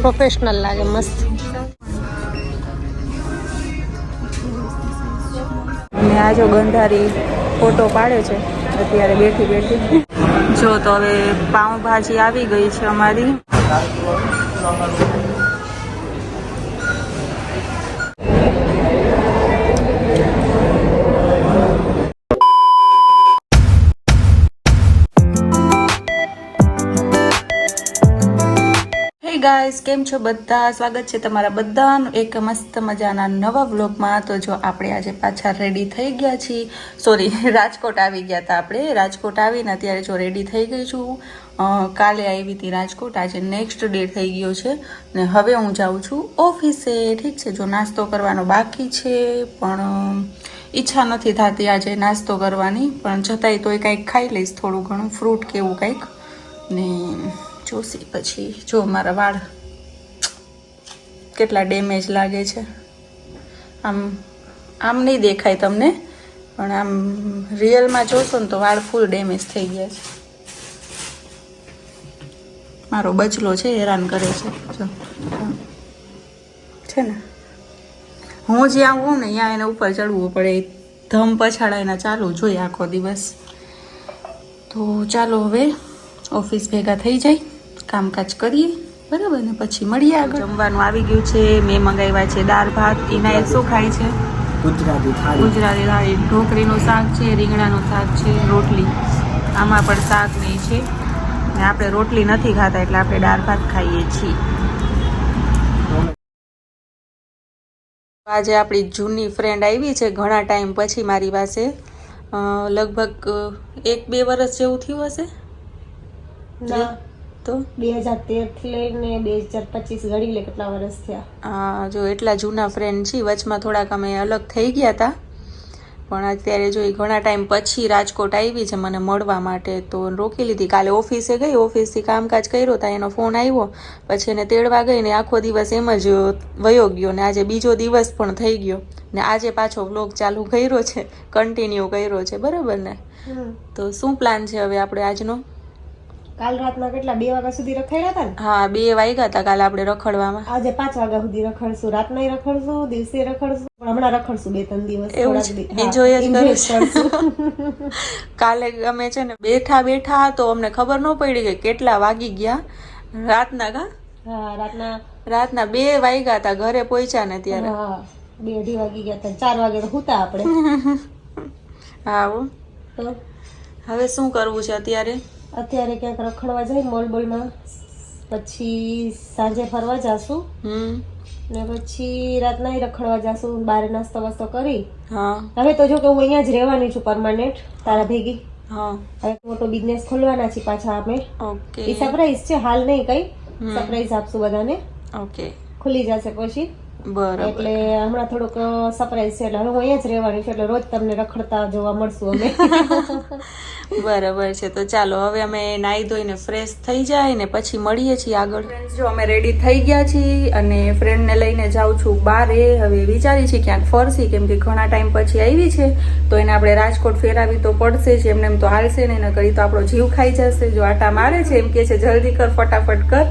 Professional લાગે, મસ્ત. અને આ જો ગંધારી ફોટો પાડે છે અત્યારે બેઠી બેઠી. જો તો હવે પાઉંભાજી આવી ગઈ છે અમારી. ગાઈસ, કેમ છો બધા? સ્વાગત છે તમારા બધાનું એક મસ્ત મજાના નવા વ્લોગમાં. તો જો આપણે આજે પાછા રેડી થઈ ગયા છીએ. સોરી, રાજકોટ આવી ગયા હતા આપણે. રાજકોટ આવીને અત્યારે જો રેડી થઈ ગઈ છું. કાલે આવી હતી રાજકોટ, આજે નેક્સ્ટ ડે થઈ ગયો છે ને હવે હું જાઉં છું ઓફિસે. ઠીક છે, જો નાસ્તો કરવાનો બાકી છે પણ ઈચ્છા નથી થતી આજે નાસ્તો કરવાની, પણ છતાંય તોય કંઈક ખાઈ લઈશ, થોડું ઘણું ફ્રૂટ કે એવું કંઈક. ને જોશી પછી જો મારા વાળ કેટલા ડેમેજ લાગે છે. આમ આમ નહીં દેખાય તમને, પણ આમ રિયલમાં જોશો ને તો વાળ ફૂલ ડેમેજ થઈ ગયા છે. મારો બચલો છે, હેરાન કરે છે. જો છે ને, હું જ્યાં હોઉં ને ત્યાં એને ઉપર ચડવું પડે, ધમ પછાડા એના ચાલુ જોઈએ આખો દિવસ. તો ચાલો હવે ઓફિસ ભેગા થઈ જાય, કામકાજ કરીએ, બરાબર ને પછી મળીએ આગળ. જમવાનું આવી ગયું છે. મેં મંગાવ્યા છે દાળ ભાત. એના એ શું ખાય છે? ગુજરાતી થાળી. ઢોકળીનું શાક છે, રીંગણાનું શાક છે, રોટલી. આમાં પણ શાક નહીં છે ને આપણે રોટલી નથી ખાતા એટલે આપણે દાળ ભાત ખાઈએ છીએ. આજે આપણી જૂની ફ્રેન્ડ આવી છે ઘણા ટાઈમ પછી મારી પાસે. લગભગ 1-2 વર્ષ જેવું થયું હશે. તો 2013 થી લઈને 2025 ગણી લે કેટલા વર્ષ થયા. હા, જો એટલા જૂના ફ્રેન્ડ છે. વચમાં થોડાક અમે અલગ થઈ ગયા હતા, પણ અત્યારે જો ઘણા ટાઈમ પછી રાજકોટ આવી છે મને મળવા માટે, તો રોકી લીધી. કાલે ઓફિસે ગઈ, ઓફિસથી કામકાજ કર્યો હતા, એનો ફોન આવ્યો, પછી એને તેડવા ગઈ ને આખો દિવસ એમ જ વયો ગયો ને આજે બીજો દિવસ પણ થઈ ગયો ને આજે પાછો વ્લોગ ચાલુ કર્યો છે, કન્ટિન્યુ કર્યો છે, બરાબર ને? તો શું પ્લાન છે હવે આપણે આજનો? કાલ રાતના કેટલા 2 વાગ્યા સુધી રખડ્યા હતા ને? હા, 2 વાગ્યા હતા કાલે આપણે રખડવામાં. આજે 5 વાગ્યા સુધી રખડશું, રાતના રખડશું, દિવસે રખડશું, પણ હમણાં રખડશું 2-3 દિવસ. એવું એન્જોય જ કરીશું. કાલે અમે છે ને બેઠા તો અમને ખબર ન પડી કે કેટલા વાગી ગયા રાતના. હા, રાતના 2 વાગ્યા હતા ઘરે પહોંચ્યા ને ત્યારે. હા, 2-2:30 વાગી ગયા હતા. 4 વાગે તો હુતા આપણે. હા, તો હવે શું કરવું છે અત્યારે? અત્યારે ક્યાંક રખડવા જાય મોલમાં, પછી સાંજે ફરવા જાશું ને પછી રાતના રખડવા જાશું, બારે નાસ્તો વાસ્તો કરી. હવે તો જો કે હું અહીંયા જ રહેવાની છું પરમાનન્ટ તારા ભેગી. હવે મોટો બિઝનેસ ખોલવાના છે પાછા અમે. એ સરપ્રાઈઝ છે, હાલ નહીં કઈ સરપ્રાઈઝ આપશું બધાને. ખુલી જશે પછી, એટલે હમણાં થોડુંક સરપ્રાઈઝ છે. એટલે હવે હું અહીંયા જ રહેવાની છું, એટલે રોજ તમને રખડતા જોવા મળશું અમે. બરાબર છે. તો ચાલો હવે અમે નાહી ધોઈને ફ્રેશ થઈ જાય ને પછી મળીએ છીએ આગળ. જો અમે રેડી થઈ ગયા છીએ અને ફ્રેન્ડને લઈને જાઉં છું બારે. હવે વિચારી છીએ ક્યાંક ફરસી, કેમ કે ઘણા ટાઈમ પછી આવી છે તો એને આપણે રાજકોટ ફેરાવી તો પડશે જ, એમને એમ તો હાલશે નહીં, ન કરી તો આપણો જીવ ખાઈ જશે. જો આટા મારે છે, એમ કે છે જલ્દી કર, ફટાફટ કર.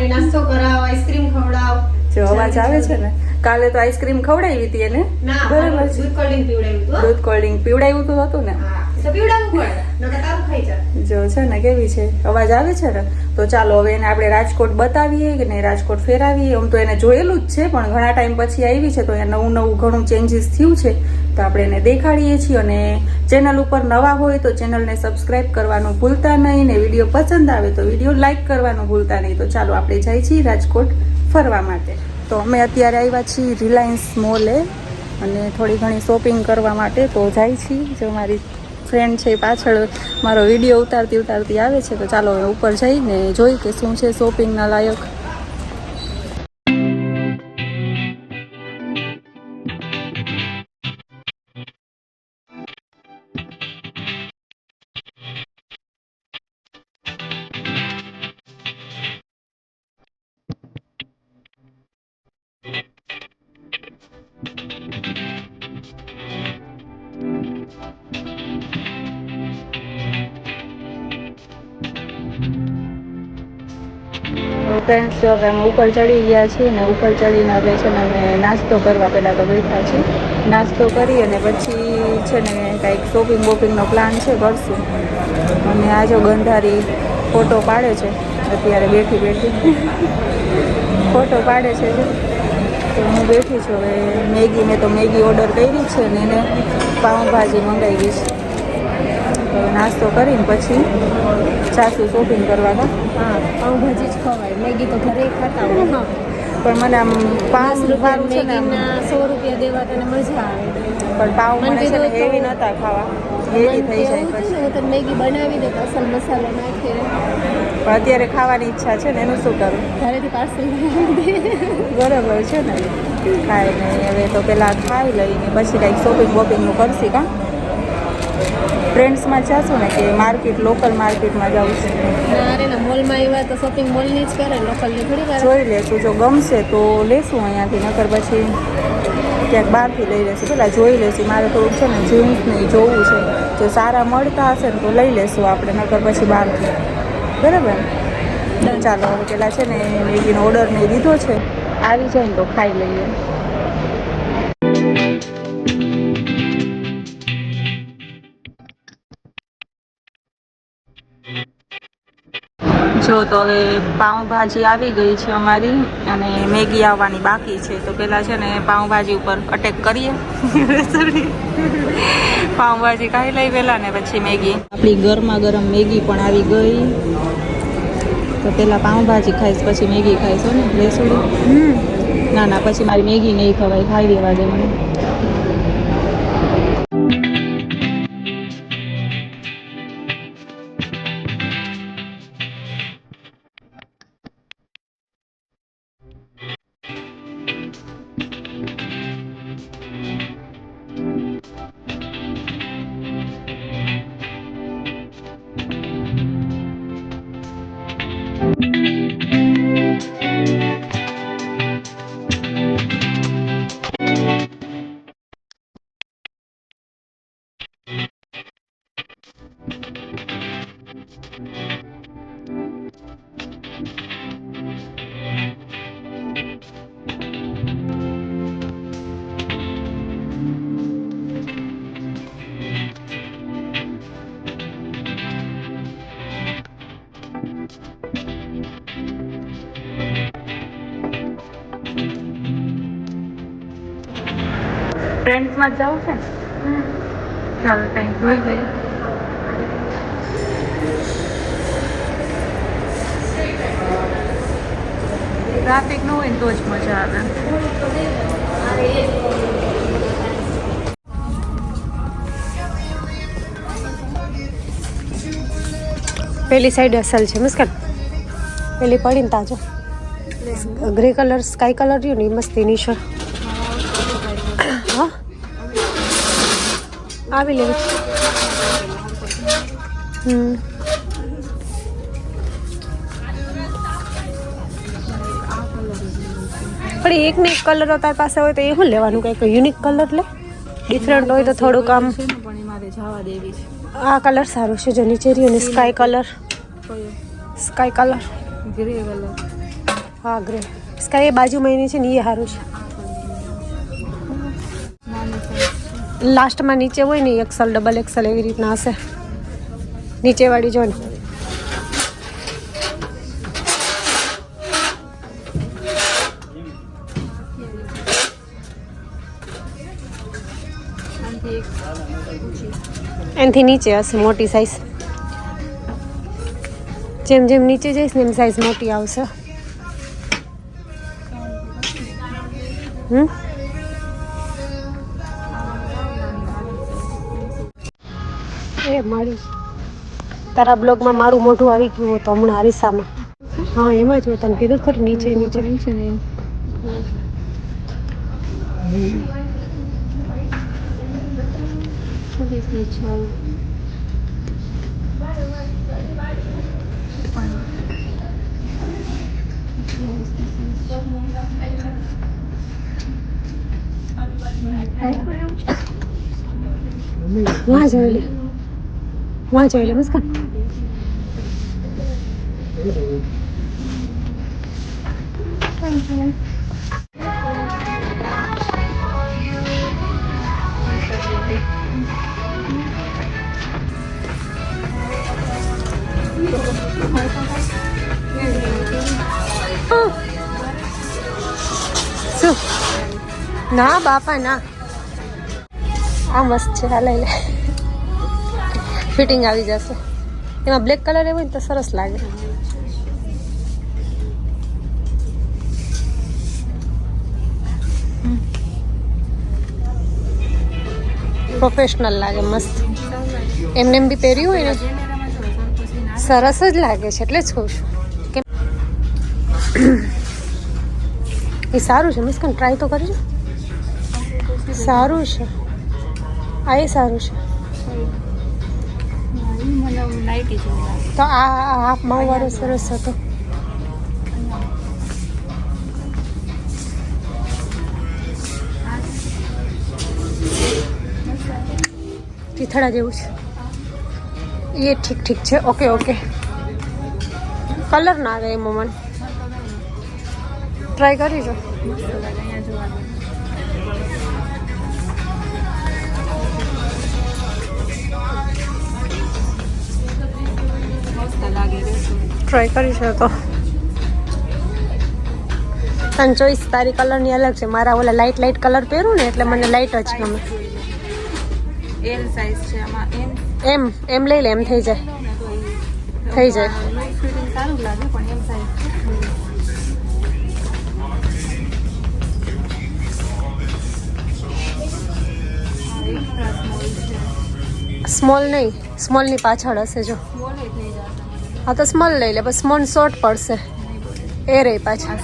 નાસ્તો કરાવ, આઈસ્ક્રીમ ખવડાવ. જો અવાજ આવે છે ને, કાલે તો આઈસ્ક્રીમ ખવડાવી હતી એને, બરાબર છે. દૂધ કોલ્ડ ડ્રિંક પીવડાવ્યું હતું ને, જો છે ને કેવી છે, અવાજ આવે છે ને. તો ચાલો હવે એને આપણે રાજકોટ બતાવીએ કે નહીં, રાજકોટ ફેરાવીએ. આમ તો એને જોયેલું જ છે, પણ ઘણા ટાઈમ પછી આવી છે તો એ નવું ઘણું ચેન્જીસ થયું છે, તો આપણે એને દેખાડીએ છીએ. અને ચેનલ ઉપર નવા હોય તો ચેનલને સબસ્ક્રાઈબ કરવાનું ભૂલતા નહીં, ને વિડીયો પસંદ આવે તો વિડીયો લાઈક કરવાનું ભૂલતા નહીં. તો ચાલો આપણે જઈએ છીએ રાજકોટ ફરવા માટે. તો અમે અત્યારે આવ્યા છીએ રિલાયન્સ મોલે અને થોડી ઘણી શોપિંગ કરવા માટે. તો જાય છીએ. જો મારી ફ્રેન્ડ છે પાછળ મારો વિડીયો ઉતારતી આવે છે. તો ચાલો હવે ઉપર જઈને જોઈ કે શું છે શોપિંગના લાયક. ફ્રેન્ડ્સ જો હવે અમે ઉપર ચડી ગયા છીએ ને ઉપર ચડીને હવે છે ને અમે નાસ્તો કરવા પહેલાં તો બેઠા છીએ. નાસ્તો કરી અને પછી છે ને કંઈક શોપિંગ વોપિંગનો પ્લાન છે કરશું. અને આ જો ગંધારી ફોટો પાડે છે અત્યારે બેઠી ફોટો પાડે છે. તો હું બેઠી છું. હવે મેં તો મેગી ઓર્ડર કરી છે ને એને પાઉંભાજી મંગાવી છે. તો નાસ્તો કરીને પછી સાસુ શોપિંગ કરવા હતા. હા, પાઉંભાજી જ ખવાય, મેગી તો ઘરે ખાતા હોય. હા, પણ મને આમ પાઉં સારું છે ને, મેગીના 100 રૂપિયા દેવા તને મજા આવે. પણ પાઉં મને છે ને હેવી નહોતા ખાવા, હેવી થઈ જાય પછી. હું તને મેગી બનાવી દે, અસલ મસાલો નાખીને. પણ અત્યારે ખાવાની ઈચ્છા છે ને, એનું શું કરું? ઘરેથી પાર્સલ બરાબર છે ને, ખાય નહીં. હવે તો પહેલાં ખાઈ લઈને પછી કાંઈક શોપિંગ વોપિંગનું કરશી. કાં ફ્રેન્ડ્સમાં જશું ને કે માર્કેટ, લોકલ માર્કેટમાં જવું છે? અરે ના, મોલમાં આવ્યા તો શોપિંગ મોલની જ કરે, લોકલની થોડી કરે. જોઈ લેશું, જો ગમશે તો લેશું અહીંયાથી, નકર પછી ક્યાંક બહારથી લઈ લેશું. પહેલાં જોઈ લેશું. મારે થોડુંક છે ને જીન્સ ને એ જોવું છે. જો સારા મળતા હશે ને તો લઈ લેશું આપણે, નકર પછી બહારથી. બરાબર. ચાલો હવે પહેલાં છે ને મેગીનો ઓર્ડર ને દીધો છે, આવી જાય ને તો ખાઈ લઈએ. જો તો હવે પાઉંભાજી આવી ગઈ છે અમારી અને મેગી આવવાની બાકી છે. તો પહેલાં છે ને પાઉંભાજી ઉપર અટેક કરીએ. પાઉંભાજી ખાઈ લઈ પહેલાં ને પછી મેગી. આપણી ગરમા ગરમ મેગી પણ આવી ગઈ. તો પહેલાં પાઉંભાજી ખાઈશ પછી મેગી ખાઈશ ને રેસોડી. ના પછી મારી મેગી નહીં ખવાય, ખાઈ દેવા દે મને. ફ્રેન્ડ્સમાં જ જવું છે ને? ચાલો કંઈક જોઈ લઈએ. ટ્રાફિક ન હોય ને તો જ મજા આવે. પેલી સાઈડ અસલ છે મુસ્કાન, પેલી પડીને તાજો ગ્રે કલર સ્કાય કલર રહ્યું ને મસ્તી નીચે. હા, આવી લેવી. પણ એક ને એક કલર તાર પાસે હોય તો એ શું લેવાનું? કંઈક યુનિક કલર લે, ડિફરન્ટ હોય તો થોડુંક આમ. પણ મારે જવા દેવી છે. આ કલર સારું છે જો નીચે રહ્યું ને sky colour. Sky colour, grey colour. હા ગ્રે સ્કાય એ બાજુમાં એની છે ને એ સારું છે. લાસ્ટમાં નીચે હોય ને XL, XXL એવી રીતના હશે નીચેવાળી જો ને. એનાથી નીચે હશે મોટી સાઈઝ. જેમ જેમ નીચે જઈશ ને એમ સાઈઝ મોટી આવશે. એ મારી તારા બ્લોગમાં મારું મોઢું આવી ગયું હતું હમણાં અરીસામાં. હા એમાં જ મેં તને કીધું ખરી નીચે નીચે નીચે ને. वहाँ जाए ले मुस्कान. Thank you. શું ના બાપા ના આ મસ્ત છે આ લઈ લે ફિટિંગ આવી જશે એમાં બ્લેક કલર એવો ને તો સરસ લાગે પ્રોફેશનલ લાગે મસ્ત એમને એમ બી પહેર્યું હોય ને સરસ જ લાગે છે એટલે જ કહું છું કે એ સારું છે મિસ ટ્રાય તો કરજો સારું છે આ એ સારું છે તો આ હાફ માઉ વાળો સરસ હતો ચીથડા જેવું છે એ ઠીક ઠીક છે ઓકે ઓકે કલર ના આવે એમાં મને ટ્રાય કરી જો ટ્રાય કરી શકો તો તને ચોઈસ તારી કલરની અલગ છે મારા ઓલા લાઇટ લાઇટ કલર પહેરું ને એટલે મને લાઇટ જ ગમે એલ સાઈઝ છે આમાં એમ એમ લઈ લે એમ થઈ જાય થઈ જાય ફિટિંગ સારું લાગે પણ એમ સાઈઝ સ્મોલ નહીં સ્મોલની પાછળ હશે જો હા તો સ્મોલ લઈ લે પછી સ્મોલ શોર્ટ પડશે એ રહી પાછળ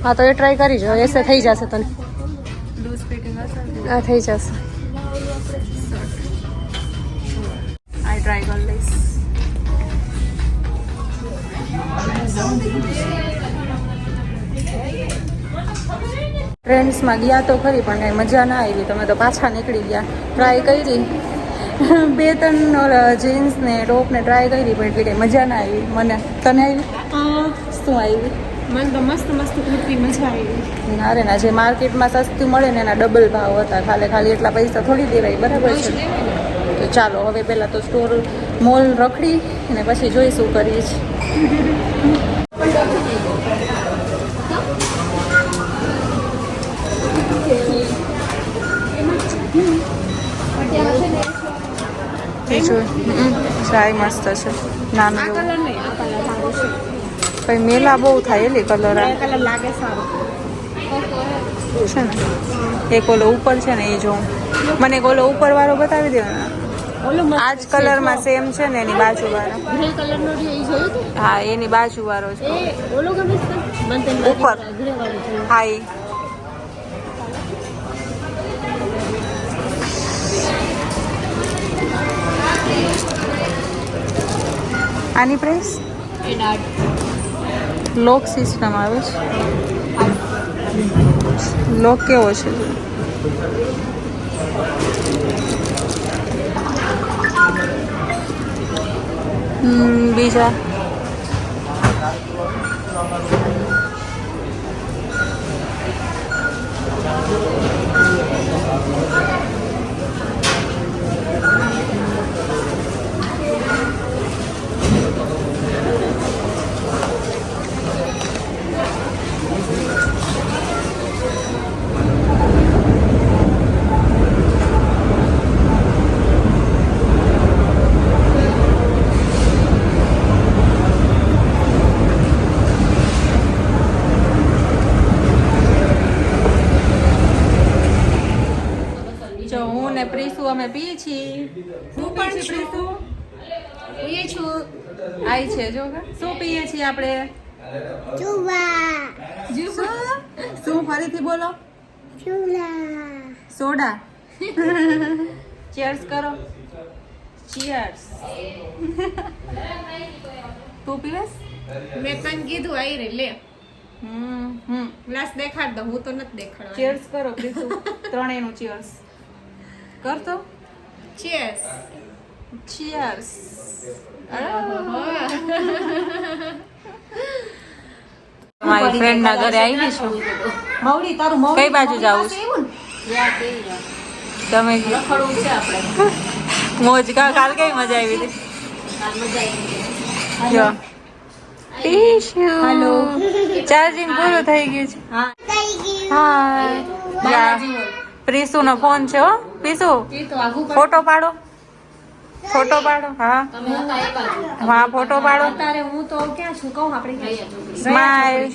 હા તો એ ટ્રાય કરી જો એસે થઈ જશે તને લૂઝ ફિટિંગ હશે હા થઈ જશે આ ટ્રાય કરી લઈશ ટ્રેન્ડ્સમાં ગયા તો ખરી પણ કાંઈ મજા ના આવી તમે તો પાછા નીકળી ગયા ટ્રાય કરી 2-3 જીન્સ ને ટોપ ને ટ્રાય કરી પણ એટલી કંઈ મજા ના આવી મને તને આવી શું આવી મને તો મસ્ત મસ્ત કુર્તી મજા આવી અરે ના જે માર્કેટમાં સસ્તું મળે ને એના ડબલ ભાવ હતા ખાલી એટલા પૈસા થોડી દેવાય બરાબર છે તો ચાલો હવે પહેલાં તો સ્ટોર મોલ રખડી અને પછી જોઈ શું કરીએ છીએ ટ્રાય મસ્ત છે નાનું પછી મેલા બહુ થાય એલી કલર લાગે સારું છે ને એક ઓલો ઉપર છે ને એ જોઉં મને એક ઓલો ઉપર વાળો બતાવી દે ને આ જ કલરમાં સેમ છે ને એની બાજુ વાળો ગ્રે કલરનો છે એ જોયું તું હા એની બાજુ વાળો છે એ ઓલો ગમે છે મને તેમ ઉપર ગ્રે વાળો છે હા એ આની પ્રાઇસ લોક સિસ્ટમ આવે છે લોક કેવો છે બીજા પ્રીસુ અમે પીએ છીએ શું પણ પ્રીસુ પીએ છું આઈ છે જો શું પીએ છીએ આપણે શું ફરીથી બોલો સોડા ચીયર્સ કરો ચીયર્સ તું પીવેસ મેં તને કીધું આઈ રે લે ગ્લાસ દેખાડ દો હું તો નથી દેખાડવા ચીયર્સ કરો પ્રીસુ ત્રણેયનું ચીયર્સ કરતો ચીયર્સ ચીયર્સ મારી ફ્રેન્ડ ના ઘરે આવી છું. મવડી તારું મવડી કઈ બાજુ જાવું છે? તમે મોજ કા કાલ કઈ મજા આવી હતી? જો હેલો ચાર્જિંગ પૂરું થઈ ગયું છે. હા પ્રીસુ નો ફોન છે હો. પ્રીસુ ફોટો પાડો, ફોટો પાડો. હા હા ફોટો પાડો. અત્યારે હું તો ક્યાં છું કહું આપણે સ્માઈલ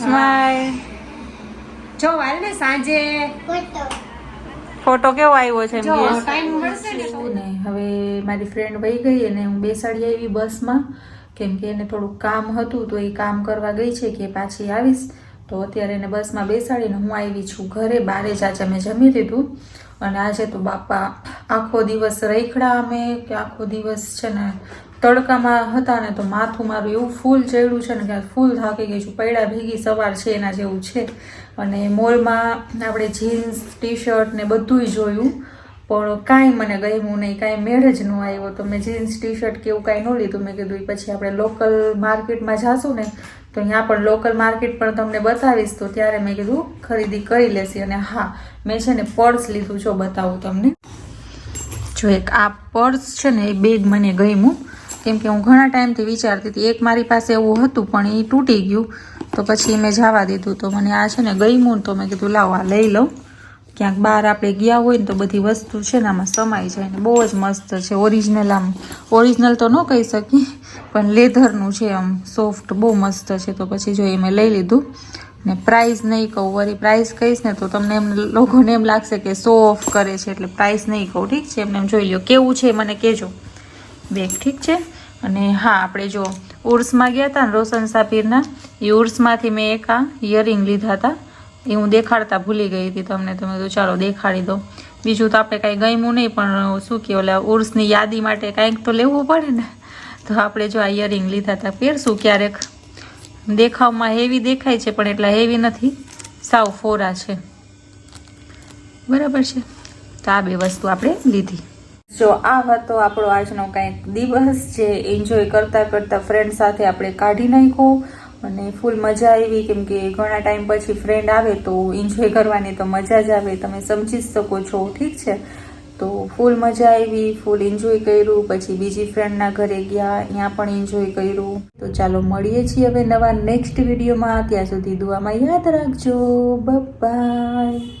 સ્માઈલ. જો વાલ ને સાંજે ફોટો કેવો આવ્યો છે? જો ટાઈમ મળશે ને તો ને હવે મારી ફ્રેન્ડ વહી ગઈ અને હું બેસાડી આવી બસમાં, કેમ કે એને થોડુંક કામ હતું તો એ કામ કરવા ગઈ છે કે પાછી આવીશ. તો અત્યારે એને બસમાં બેસાડીને હું આવી છું ઘરે. બારે જ આજે મેં જમી લીધું અને આજે તો બાપા આખો દિવસ રખડા અમે કે આખો દિવસ છે ને તડકામાં હતા ને તો માથું મારું એવું ફૂલ ચડ્યું છે ને કે ફૂલ થાકી ગઈ છું. પૈડા ભેગી સવાર છે એના જેવું છે. અને મોલમાં આપણે જીન્સ ટી શર્ટ ને બધું જોયું પણ કાંઈ મને ગમ્યું નહીં, કાંઈ મેળ જ ન આવ્યો. તો મેં જીન્સ ટી શર્ટ કે એવું કાંઈ ન લીધું. મેં કીધું પછી આપણે લોકલ માર્કેટમાં જાશું ને તો અહીંયા પણ લોકલ માર્કેટ પણ તમને બતાવીશ. તો ત્યારે મેં કીધું ખરીદી કરી લેશી. અને હા મેં છે ને પર્સ લીધું, જો બતાવું તમને. જો એક આ પર્સ છે ને એ બેગ મને ગમ્યું, કેમ કે હું ઘણા ટાઈમથી વિચારતી હતી. એક મારી પાસે એવું હતું પણ એ તૂટી ગયું તો પછી મેં જવા દીધું. તો મને આ છે ને ગમ્યું ને તો મેં કીધું લાવો આ લઈ લઉં. ક્યાંક બહાર આપણે ગયા હોય ને તો બધી વસ્તુ છે ને આમાં સમાઈ જાય ને બહુ જ મસ્ત છે. ઓરિજિનલ આમ ઓરિજિનલ તો ન કહી શકી પણ લેધરનું છે, આમ સોફ્ટ બહુ મસ્ત છે. તો પછી જો એ મેં લઈ લીધું. ને પ્રાઇસ નહીં કહું, વળી પ્રાઇસ કહીશ ને તો તમને એમ લોકોને એમ લાગશે કે શો ઓફ કરે છે, એટલે પ્રાઇસ નહીં કહું. ઠીક છે, એમને એમ જોઈ લો કેવું છે મને કહેજો બેગ. ઠીક છે. અને હા આપણે જો ઉર્સમાં ગયા હતા ને રોશન સાપીરના, એ ઉર્સમાંથી મેં એક આ ઇયરિંગ લીધા હતા. એ હું દેખાડતા ભૂલી ગઈ હતી તમને, તમે તો ચાલો દેખાડી દો. બીજું તો આપણે કાંઈ ગમ્યું નહીં પણ શું કહે ઓલા ઉર્સની યાદી માટે કાંઈક તો લેવું પડે ને. તો આપણે જો આ ઇયરિંગ લીધા હતા, પહેરશું ક્યારેક. દેખાવમાં હેવી દેખાય છે પણ એટલા હેવી નથી, સાવ ફોરા છે. બરાબર છે. તો આ બે વસ્તુ આપણે લીધી. જો આ હતો આપણો આજનો કંઈક દિવસ જે એન્જોય કરતા કરતા ફ્રેન્ડ સાથે આપણે કાઢી નાખ્યો. અને ફૂલ મજા આવી, કેમ કે ઘણા ટાઈમ પછી ફ્રેન્ડ આવે તો એન્જોય કરવાની તો મજા જ આવે, તમે સમજી શકો છો. ઠીક છે. તો ફૂલ મજા આવી, ફૂલ એન્જોય કર્યું. પછી બીજી ફ્રેન્ડના ઘરે ગયા, ત્યાં પણ એન્જોય કર્યું. તો ચાલો મળીએ છીએ હવે નવા નેક્સ્ટ વિડીયોમાં. ત્યાં સુધી દુઆમાં યાદ રાખજો. બાય.